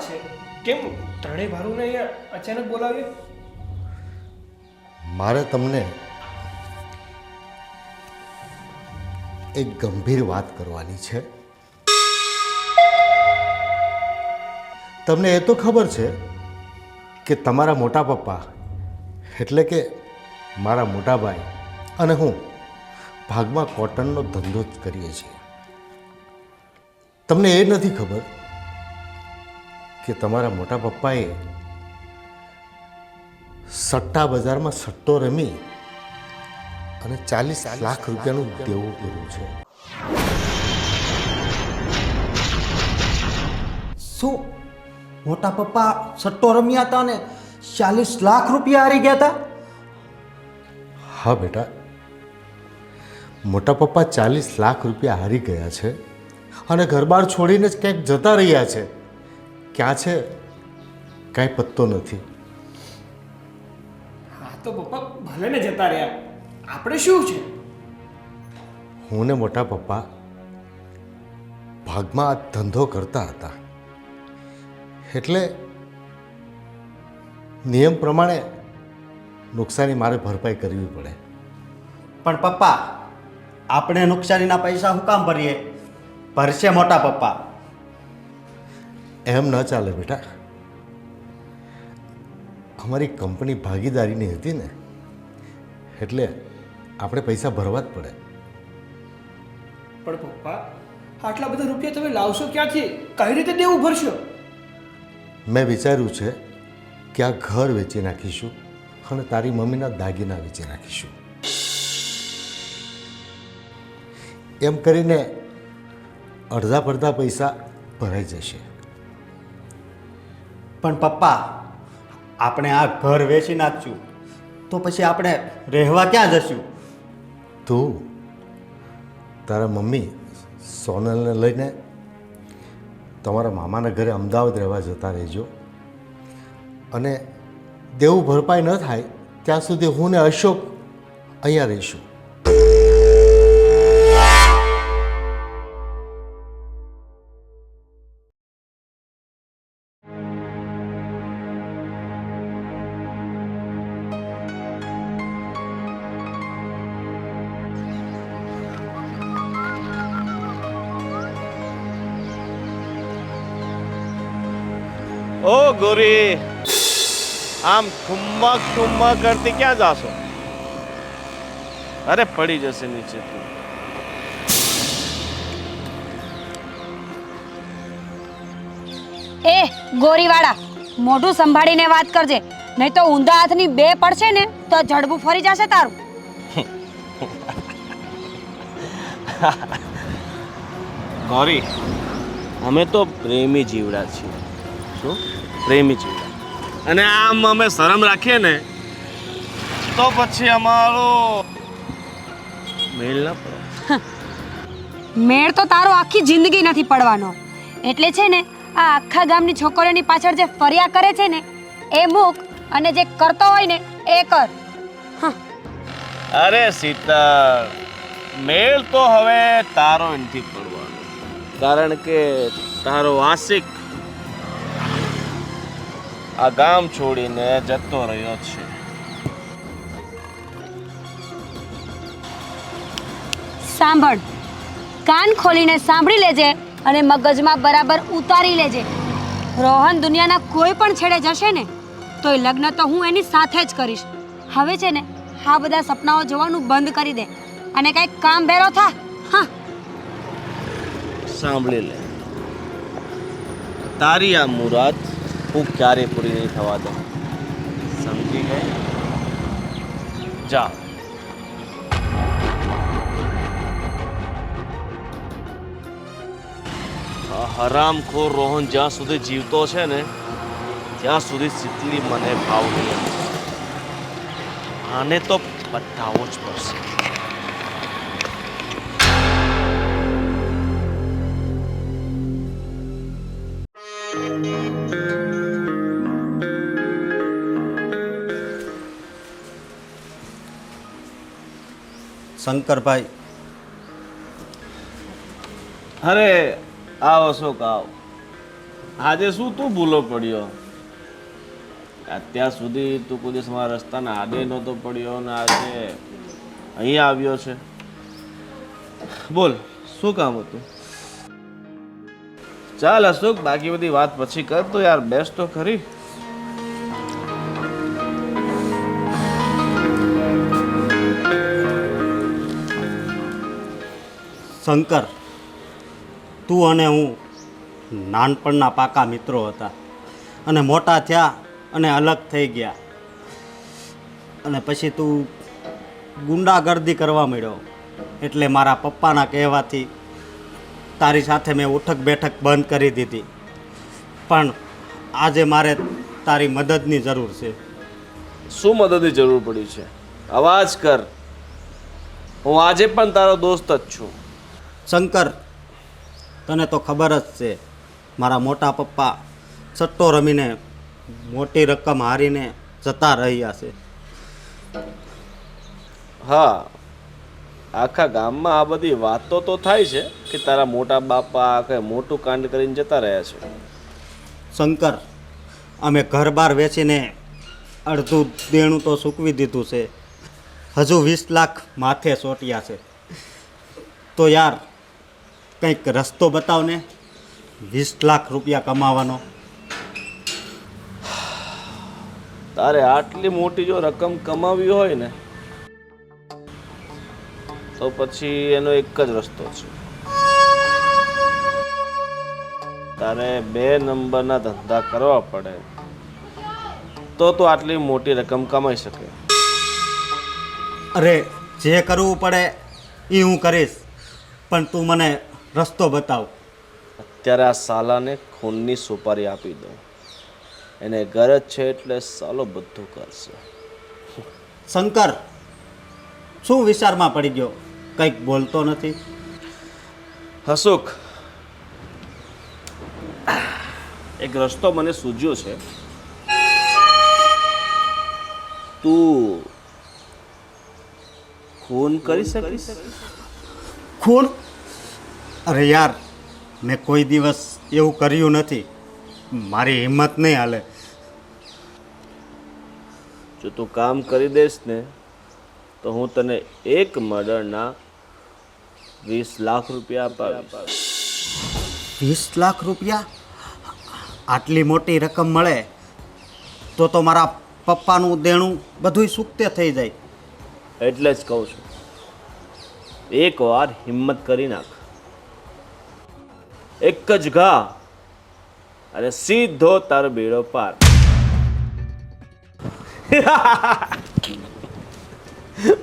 વાત છે? કેમ ત્રણેય ભારુને અહીંયા અચાનક બોલાવ્યો? મારે તમને એક ગંભીર વાત કરવાની છે. તમને એ તો ખબર છે કે તમારા મોટા પપ્પા એટલે કે મારા મોટા ભાઈ અને હું ભાગમાં કોટનનો ધંધો જ કરીએ છીએ. તમને એ નથી ખબર કે તમારા મોટા પપ્પાએ સટ્ટા બજારમાં સટ્ટો રમી અને 40 લાખ રૂપિયાનું દેવું કર્યું છે. શું મોટા પપ્પા સટ્ટો રમ્યા હતા ને 40 લાખ રૂપિયા હારી ગયા હતા? હા બેટા, મોટા પપ્પા 40 લાખ રૂપિયા હારી ગયા છે અને ઘરબાર છોડીને જ ક્યાંક જતા રહ્યા છે. ક્યાં છે કાંઈ પત્તો નથી. હા તો પપ્પા ભલે ને જતા રહ્યા, આપણે શું છે? હું ને મોટા પપ્પા ભાગમાં આ ધંધો કરતા હતા એટલે નિયમ પ્રમાણે નુકસાની મારે ભરપાઈ કરવી પડે. પણ પપ્પા, આપણે નુકસાનીના પૈસા શું કામ ભરીએ? ભરશે મોટા પપ્પા. એમ ન ચાલે બેટા. અમારી કંપની ભાગીદારીની હતી ને એટલે આપણે પૈસા ભરવા જ પડે. પણ પપ્પા, આટલા બધા રૂપિયા તમે લાવશો ક્યાંથી? કઈ રીતે દેવું ભરશો? મેં વિચાર્યું છે કે આ ઘર વેચી નાખીશું અને તારી મમ્મીના દાગીના વેચી નાખીશું. એમ કરીને અડધા પડધા પૈસા ભરાઈ જશે. પણ પપ્પા, આપણે આ ઘર વેચી નાખશું તો પછી આપણે રહેવા ક્યાં જશું? તું તારા મમ્મી સોનલને લઈને તમારા મામાના ઘરે અમદાવાદ રહેવા જતા રહેજો અને દેવું ભરપાઈ ન થાય ત્યાં સુધી હું ને અશોક અહીંયા રહીશું. ओ गोरी, आम ठुम्मा ठुम्मा करती क्या जासो? अरे पड़ी जैसे नीचे तू. એ ગોરીવાળા, મોઢું સંભાળીને વાત કરજે, નહીં તો ઊંધા હાથની બે પડશે ને તો જડબું ફરી જશે તારું. ગૌરી, અમે તો પ્રેમી જીવડા છીએ. શું? પ્રેમી જીવડા. અને આમ અમે શરમ રાખીએ ને તો પછી અમારો મેળ ના પડે. મેળ તો તારો આખી જિંદગી નથી પડવાનો. એટલે છે ને, આ આખા ગામની છોકરીઓની પાછળ જે ફર્યા કરે છે ને એ મૂક અને જે કરતો હોય ને એ કર. અરે શીતળ, મેળ તો હવે તારો નથી પડવાનો, કારણ કે તારો આશિક આ ગામ છોડીને જતો રહ્યો છે. સાંભળ, કાન ખોલીને સાંભળી લેજે અને મગજમાં બરાબર ઉતારી લેજે. રોહન દુનિયાના કોઈ પણ છેડે જશે ને તોય લગ્ન તો હું એની સાથે જ કરીશ. હવે છે ને, આ બધા સપનાઓ જોવાનું બંધ કરી દે અને કંઈક કામ ભેરો થા. હા, સાંભળી લે, તારી આ મુરાદ હું ક્યારે પૂરી નહીં થવા દઉં. સમજી ગઈ? જા. આ હરામખોર રોહન જ્યાં સુધી જીવતો છે ને ત્યાં સુધી શીતલી મને ભાવ નહીં આપે. આને તો બતાવવો જ પડશે. શંકરભાઈ, અરે આવો અશોક, આવો. આજે શું તું ભૂલો પડ્યો? અત્યાર સુધી તું કોઈ દિવસ મારા રસ્તાના આડે નહોતો પડ્યો ને આજે અહીંયા આવ્યો છે. બોલ શું કામ હતું? ચાલ અશોક, બાકી બધી વાત પછી કર. તો યાર બેસ તો ખરી. શંકર, તું અને હું નાનપણના પાકા મિત્રો હતા અને મોટા થયા અને અલગ થઈ ગયા. અને પછી તું ગુંડાગર્દી કરવા માંડ્યો એટલે મારા પપ્પાના કહેવાથી તારી સાથે મેં ઉઠક બેઠક બંધ કરી દીધી. પણ આજે મારે તારી મદદની જરૂર છે. શું મદદની જરૂર પડી છે? અવાજ કર. હું આજે પણ તારો દોસ્ત જ છું. શંકર, તને તો ખબર જ છે મારા મોટા પપ્પા સટ્ટો રમીને મોટી રકમ હારીને જતા રહ્યા છે. હા, આખા ગામમાં આ બધી વાતો તો થાય છે કે તારા મોટા બાપા કંઈ મોટું કાંડ કરીને જતા રહ્યા છે. શંકર, અમે ઘર-બાર વેચીને અડધું દેણું તો ચૂકવી દીધું છે. હજુ 20 લાખ માથે સોટ્યા છે. તો યાર કંઈક રસ્તો બતાવને 20 લાખ રૂપિયા કમાવાનો. તારે આટલી મોટી જો રકમ કમાવી હોય ને તો પછી એનો એક જ રસ્તો છે. તારે 2 નંબરના ધંધા કરવા પડે તો તું આટલી મોટી રકમ કમાઈ શકે. અરે, જે કરવું પડે એ હું કરીશ, પણ તું મને રસ્તો બતાવ. અત્યારે આ સાલાને ખૂનની સુપારી આપી દો. એને ગરજ છે એટલે સાલો બધું કરશે. શંકર, શું વિચારમાં પડી ગયો? કંઈક બોલતો નથી. હસુક, એક રસ્તો મને સૂઝ્યો છે. તું ખૂન કરી શકીશ? ખૂન? અરે યાર, મેં કોઈ દિવસ એવું કર્યું નથી. મારી હિંમત નહીં હાલે. જો તું કામ કરી દઈશ ને તો હું તને એક મર્ડરના 20 લાખ રૂપિયા અપાવીશ. 20 લાખ રૂપિયા? આટલી મોટી રકમ મળે તો મારા પપ્પાનું દેણું બધુંય સૂકતે થઈ જાય. એટલે જ કહું છું, એકવાર હિંમત કરી નાખ. એક જ ઘા અને સીધો તારો બેડો પાર.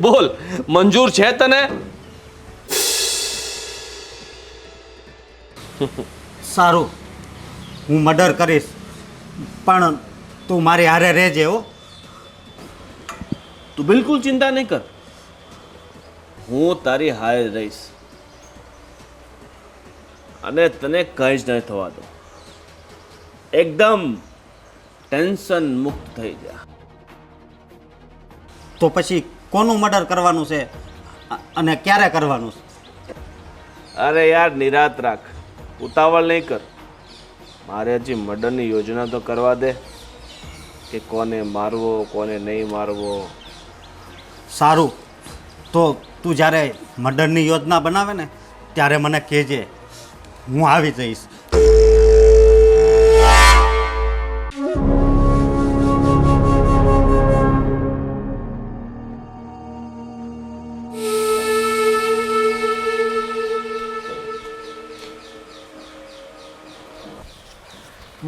બોલ, મંજૂર છે તને? સારું, હું મર્ડર કરીશ, પણ તું મારી હારે રહેજે હો. તું બિલકુલ ચિંતા નહીં કર, હું તારી હારે રહીશ અને તને કંઈ જ નહીં થવા દો. એકદમ ટેન્શન મુક્ત થઈ જા. તો પછી કોનું મર્ડર કરવાનું છે અને ક્યારે કરવાનું છે? અરે યાર, નિરાત રાખ, ઉતાવળ નહીં કર. મારે હજી મર્ડરની યોજના તો કરવા દે કે કોને મારવો કોને નહીં મારવો. સારું, તો તું જ્યારે મર્ડરની યોજના બનાવે ને ત્યારે મને કહેજે, હું આવી જઈશ.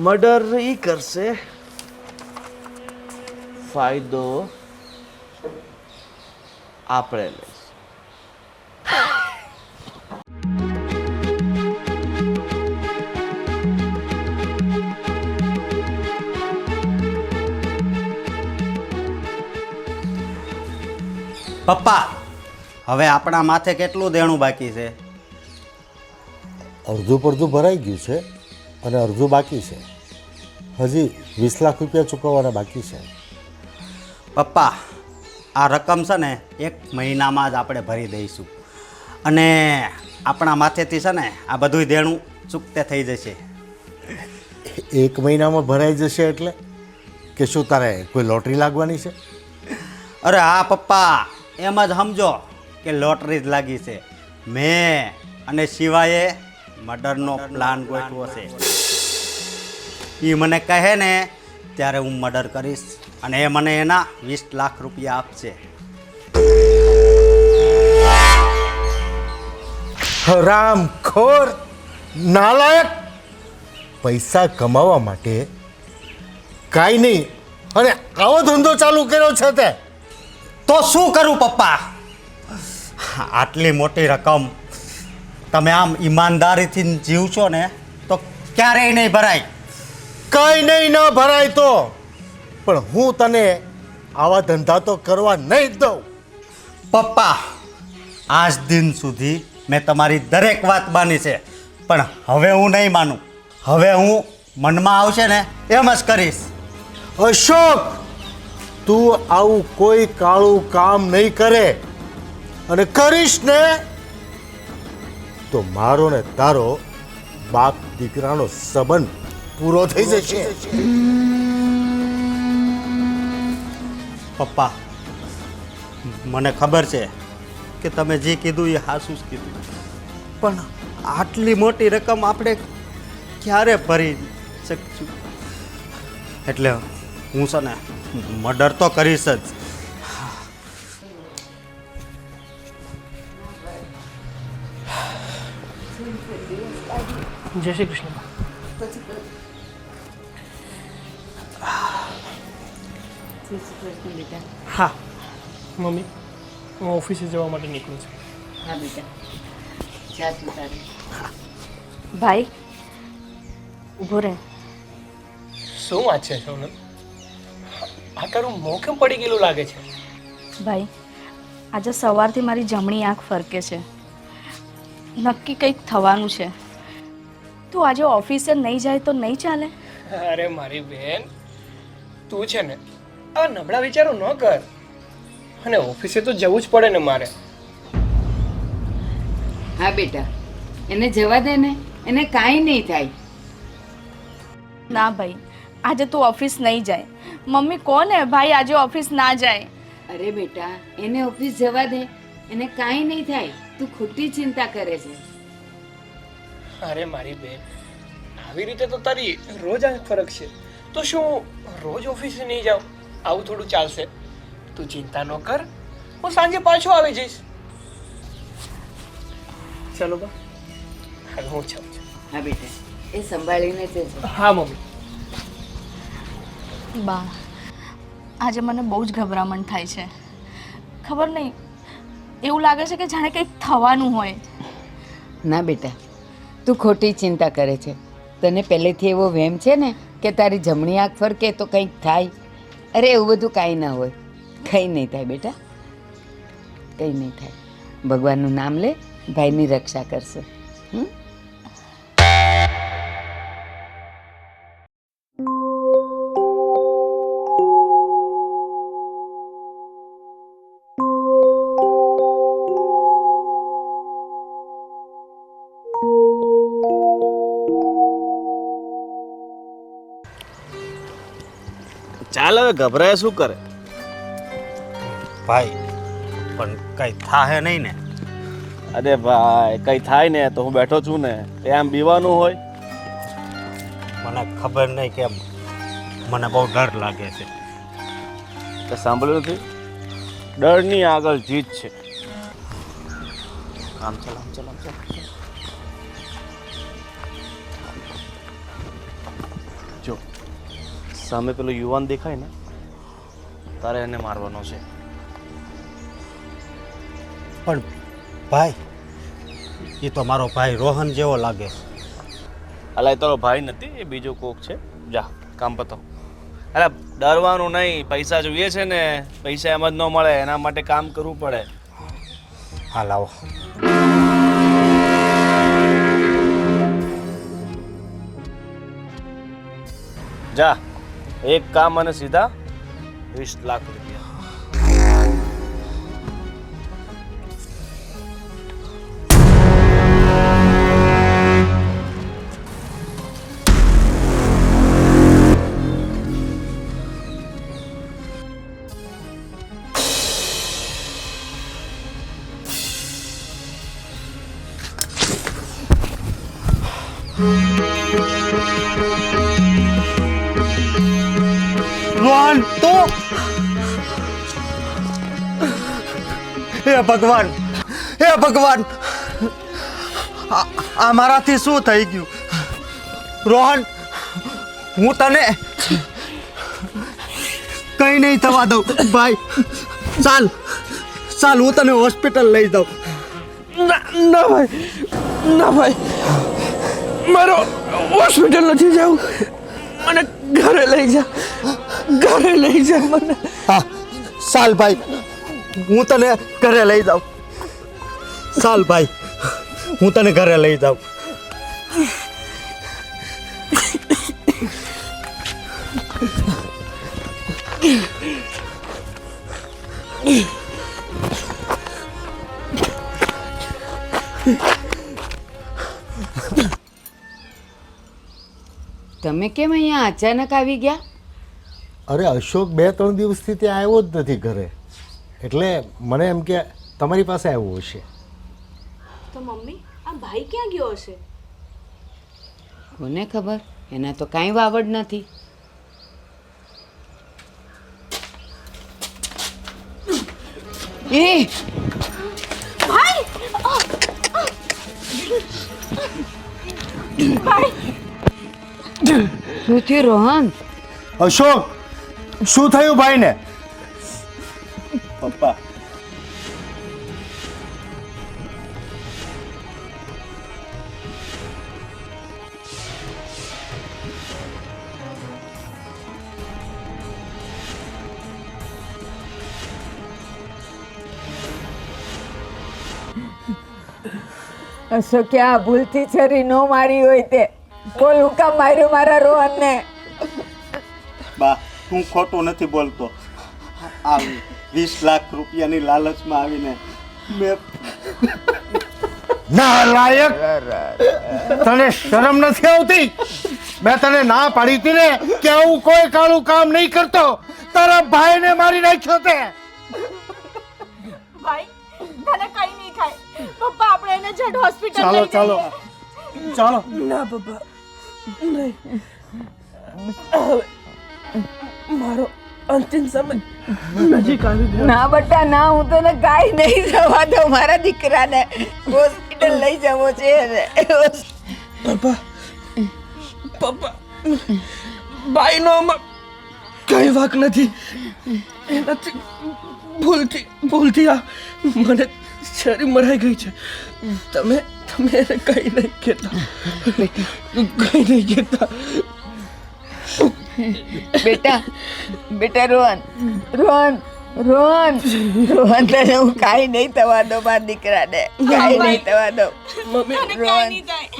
મર્ડર ઈ કરશે, ફાયદો આપણે લઈશ. પપ્પા, હવે આપણા માથે કેટલું દેણું બાકી છે? અડધું પડધું ભરાઈ ગયું છે અને અડધું બાકી છે. હજી 20 લાખ રૂપિયા ચૂકવવાના બાકી છે. પપ્પા, આ રકમ છે ને 1 મહિનામાં જ આપણે ભરી દઈશું અને આપણા માથેથી છે ને આ બધું દેણું ચૂકતે થઈ જશે. 1 મહિનામાં ભરાઈ જશે એટલે કે શું તારે કોઈ લોટરી લાગવાની છે? અરે હા પપ્પા, એમ જ સમજો કે લોટરી જ લાગી છે. મેં અને શિવાએ મર્ડરનો પ્લાન ગોઠવો છે. એ મને કહે ને ત્યારે હું મર્ડર કરીશ અને એ મને એના 20 લાખ રૂપિયા આપશે. હરામખોર, નાલાયક! પૈસા કમાવા માટે કાંઈ નહીં અને આવો ધંધો ચાલુ કર્યો છે તે. તો શું કરું પપ્પા? આટલી મોટી રકમ તમે આમ ઈમાનદારીથી જીવશો ને તો ક્યારેય નહીં ભરાય. કાંઈ નહીં ન ભરાય તો પણ હું તને આવા ધંધા તો કરવા નહીં જ દઉં. પપ્પા, આજ દિન સુધી મેં તમારી દરેક વાત માની છે, પણ હવે હું નહીં માનું. હવે હું મનમાં આવશે ને એમ જ કરીશ. અશોક, તું આવું કોઈ કાળું કામ નહીં કરે અને કરીશ ને તો મારો ને તારો બાપ દીકરાનો સંબંધ પૂરો થઈ જશે. પપ્પા, મને ખબર છે કે તમે જે કીધું એ હાસું જ કીધું, પણ આટલી મોટી રકમ આપણે ક્યારે ભરી શકશું? એટલે હું છે ને મર્ડર તો કરીશ જ. જય શ્રી કૃષ્ણ. હા મમ્મી, હું ઓફિસે જવા માટે નીકળું છું. હા બેટા, જા તું તારે. ભાઈ ઊભો રહે. શું વાત છે સોનલ? આ તારું મોં કેમ પડી ગયેલું લાગે છે? ભાઈ, આજે સવારથી મારી જમણી આંખ ફરકે છે. નક્કી કંઈક થવાનું છે. તું આજે ઓફિસે નહીં જાય તો નહીં ચાલે. અરે મારી બેન, તું છે ને આ નબળા વિચારો ન કર, અને ઓફિસે તો જવું જ પડે ને મારે. હા બેટા, એને જવા દે ને, એને કાંઈ નહીં થાય. ના ભાઈ, આજે તું ઓફિસ નહીં જાય. મમ્મી કોને ભાઈ આજે ઓફિસ ના જાય. અરે બેટા, એને ઓફિસ જવા દે, એને કાંઈ નહીં થાય. તું ખોટી ચિંતા કરે છે. અરે મારી બેન, આવી રીતે તો તારી રોજ આંખ ફરક છે, તો શું રોજ ઓફિસે નહીં જાઉં? આવું થોડું ચાલશે? તું ચિંતા ન કર, હું સાંજે પાછો આવી જઈશ. ચાલો બા, હવે હું જાઉં છું. હા બેટા, એ સંભાળીને જજો. હા મમ્મી. બા, આજે મને બહુ જ ગભરામણ થાય છે. ખબર નહીં, એવું લાગે છે કે જાણે કંઈક થવાનું હોય. ના બેટા, તું ખોટી ચિંતા કરે છે. તને પહેલેથી એવો વહેમ છે ને કે તારી જમણી આંખ ફરકે તો કંઈક થાય. અરે એવું બધું કાંઈ ના હોય, કંઈ નહીં થાય બેટા, કંઈ નહીં થાય. ભગવાનનું નામ લે, ભાઈની રક્ષા કરશે. ચાલ, હવે ગભરાય શું કરે? ભાઈ, પણ કંઈ થાહે નહીં ને? અરે ભાઈ, કઈ થાય ને તો હું બેઠો છું ને, એમ બીવાનું હોય? મને ખબર નહીં કેમ મને બહુ ડર લાગે છે. તે સાંભળ્યું નથી? ડરની આગળ જીત છે. આમ ચાલ, આમ ચાલ, આમ ચાલ. જો સામે પેલો યુવાન દેખાય ને, તારે એને મારવાનો છે. પણ ભાઈ, એ તો મારો ભાઈ રોહન જેવો લાગે છે. અલા, એ તારો ભાઈ નથી, એ બીજો કોક છે. જા, કામ પતાવ. અરે ડરવાનું નહીં, પૈસા જોઈએ છે ને, પૈસા એમ જ ન મળે, એના માટે કામ કરવું પડે. હા, લાવો. જા, એક કામ અને સીધા 20 લાખ રૂપિયા. રોહન તું હે ભગવાન હે ભગવાન આ મારાથી શું થઈ ગયું રોહન હું તને કઈ નહીં થવા દઉં ભાઈ ચાલ ચાલ હું તને હોસ્પિટલ લઈ જાઉં ના ભાઈ, ના ભાઈ, મારો હોસ્પિટલ નથી જવું. મને ઘરે લઈ જા, ઘરે લઈ જા મને. હા ચાલ ભાઈ હું તને ઘરે લઈ જાઉં ચાલ ભાઈ હું તને ઘરે લઈ જાઉં તમે કેમ અહીંયા અચાનક આવી ગયા? અરે અશોક 2-3 દિવસથી ત્યાં આવ્યો જ નથી ઘરે, એટલે મને એમ કે તમારી પાસે આવ્યો હશે. તો મમ્મી આ ભાઈ ક્યાં ગયો હશે? કોને ખબર, એના તો કાંઈ વાવડ નથી. એ શું થયું રોહન? અશોક, શું થયું ભાઈને? પપ્પા અશોક આ ભૂલથી છરી ન મારી હોય તે બોલ, હું કામ માર્યું મારા રોહનને? બા હું ખોટું નથી બોલતો આ 20 લાખ રૂપિયાની લાલચમાં આવીને મેં ના લાયક, તને શરમ નથી આવતી? મેં તને ના પાડી હતી ને કે હું કોઈ કાળું કામ નહીં કરતો. તારા ભાઈને મારી નાખ્યો તે. ભાઈ તને કઈ નહીં થાય. પપ્પા આપણે એને ઝટ હોસ્પિટલ ચાલો લઈ જઈએ. ચાલો ચાલો. ના પપ્પા, નહીં. હવે મારો અંતિમ સમય નજીક આવી ગયો. ના બટા ના, હું તને કાંઈ નહીં થવા દઉં. મારા દીકરાને હોસ્પિટલ લઈ જવો છે એને. પપ્પા, પપ્પા, ભાઈનો આમાં કઈ વાંક નથી. એનાથી ભૂલથી આ મને છરી મરાઈ ગઈ છે. તમે એને કઈ નહીં કહેતા, કઈ નહીં કહેતા. બેટા રોહન રોહન રોહન રોહન, તને હું કાંઈ નહીં થવા દઉં મારા દીકરાને, કાંઈ નહીં થવા દઉં. મમ્મી, રોહન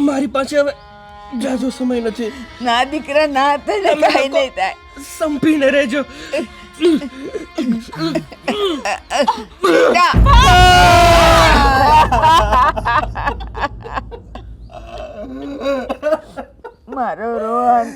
મારી પાસે હવે જાજો સમય નથી. ના દીકરા ના, તને કાંઈ નહીં થાય. સંપીને રહેજો. બેટા મારો રોહન.